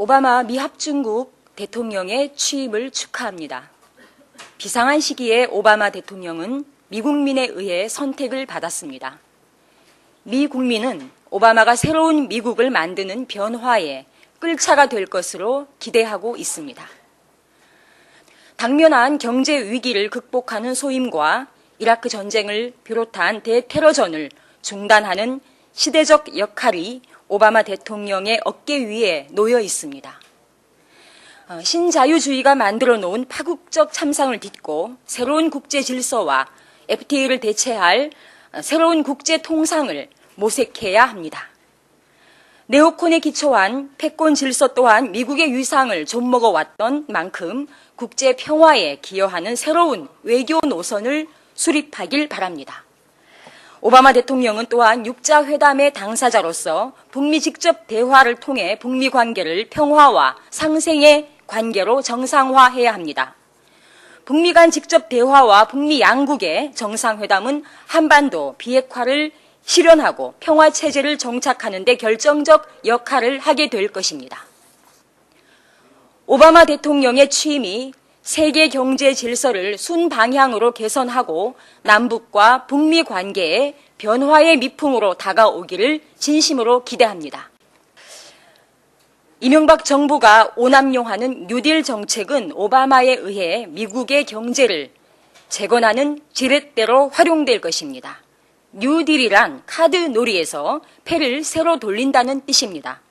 오바마 미 합중국 대통령의 취임을 축하합니다. 비상한 시기에 오바마 대통령은 미국민에 의해 선택을 받았습니다. 미 국민은 오바마가 새로운 미국을 만드는 변화에 끌차가 될 것으로 기대하고 있습니다. 당면한 경제 위기를 극복하는 소임과 이라크 전쟁을 비롯한 대테러전을 중단하는 시대적 역할이 오바마 대통령의 어깨 위에 놓여 있습니다. 신자유주의가 만들어 놓은 파국적 참상을 딛고 새로운 국제 질서와 FTA를 대체할 새로운 국제 통상을 모색해야 합니다. 네오콘에 기초한 패권 질서 또한 미국의 위상을 좀먹어 왔던 만큼 국제 평화에 기여하는 새로운 외교 노선을 수립하길 바랍니다. 오바마 대통령은 또한 육자회담의 당사자로서 북미 직접 대화를 통해 북미 관계를 평화와 상생의 관계로 정상화해야 합니다. 북미 간 직접 대화와 북미 양국의 정상회담은 한반도 비핵화를 실현하고 평화체제를 정착하는 데 결정적 역할을 하게 될 것입니다. 오바마 대통령의 취임이 세계 경제 질서를 순방향으로 개선하고 남북과 북미 관계의 변화의 미풍으로 다가오기를 진심으로 기대합니다. 이명박 정부가 오남용하는 뉴딜 정책은 오바마에 의해 미국의 경제를 재건하는 지렛대로 활용될 것입니다. 뉴딜이란 카드 놀이에서 패를 새로 돌린다는 뜻입니다.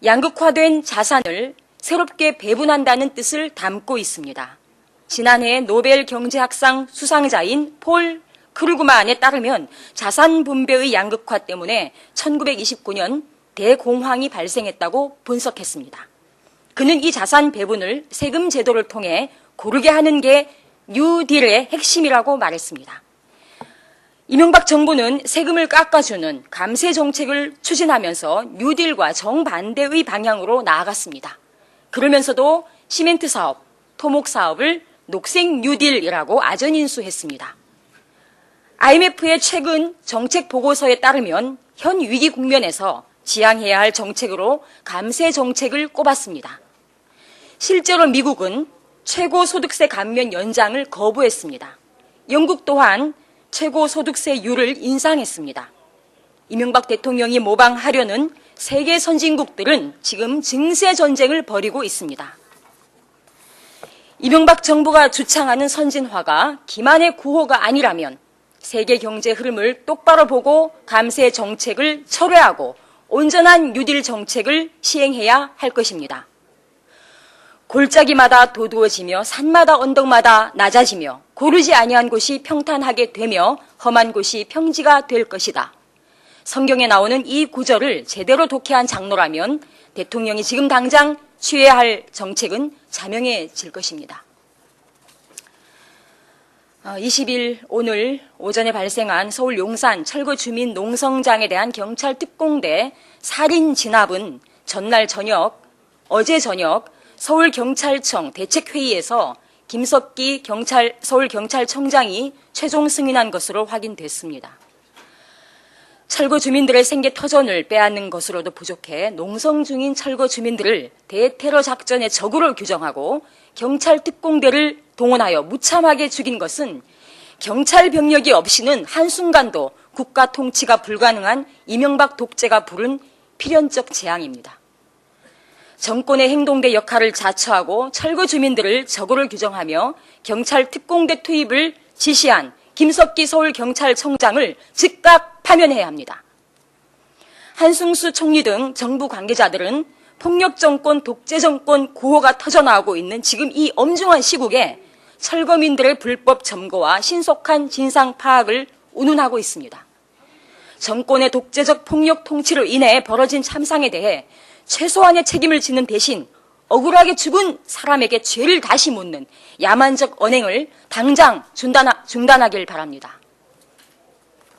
양극화된 자산을 새롭게 배분한다는 뜻을 담고 있습니다. 지난해 노벨 경제학상 수상자인 폴 크루그만에 따르면 자산 분배의 양극화 때문에 1929년 대공황이 발생했다고 분석했습니다. 그는 이 자산 배분을 세금 제도를 통해 고르게 하는 게 뉴딜의 핵심이라고 말했습니다. 이명박 정부는 세금을 깎아주는 감세 정책을 추진하면서 뉴딜과 정반대의 방향으로 나아갔습니다. 그러면서도 시멘트 사업, 토목 사업을 녹색 뉴딜이라고 아전인수했습니다. IMF의 최근 정책 보고서에 따르면 현 위기 국면에서 지향해야 할 정책으로 감세 정책을 꼽았습니다. 실제로 미국은 최고소득세 감면 연장을 거부했습니다. 영국 또한 최고소득세율을 인상했습니다. 이명박 대통령이 모방하려는 세계 선진국들은 지금 증세 전쟁을 벌이고 있습니다. 이명박 정부가 주창하는 선진화가 기만의 구호가 아니라면 세계 경제 흐름을 똑바로 보고 감세 정책을 철회하고 온전한 뉴딜 정책을 시행해야 할 것입니다. 골짜기마다 도두어지며 산마다 언덕마다 낮아지며 고르지 아니한 곳이 평탄하게 되며 험한 곳이 평지가 될 것이다. 성경에 나오는 이 구절을 제대로 독해한 장로라면 대통령이 지금 당장 취해야 할 정책은 자명해질 것입니다. 20일 오늘 오전에 발생한 서울 용산 철거 주민 농성장에 대한 경찰 특공대 살인 진압은 어제 저녁 서울경찰청 대책회의에서 김석기 서울경찰청장이 최종 승인한 것으로 확인됐습니다. 철거 주민들의 생계 터전을 빼앗는 것으로도 부족해 농성 중인 철거 주민들을 대테러 작전의 적으로 규정하고 경찰 특공대를 동원하여 무참하게 죽인 것은 경찰 병력이 없이는 한순간도 국가 통치가 불가능한 이명박 독재가 부른 필연적 재앙입니다. 정권의 행동대 역할을 자처하고 철거 주민들을 적으로 규정하며 경찰 특공대 투입을 지시한 김석기 서울경찰청장을 즉각 파면해야 합니다. 한승수 총리 등 정부 관계자들은 폭력정권, 독재정권 구호가 터져나오고 있는 지금 이 엄중한 시국에 철거민들의 불법 점거와 신속한 진상 파악을 운운하고 있습니다. 정권의 독재적 폭력 통치로 인해 벌어진 참상에 대해 최소한의 책임을 지는 대신 억울하게 죽은 사람에게 죄를 다시 묻는 야만적 언행을 당장 중단하길 바랍니다.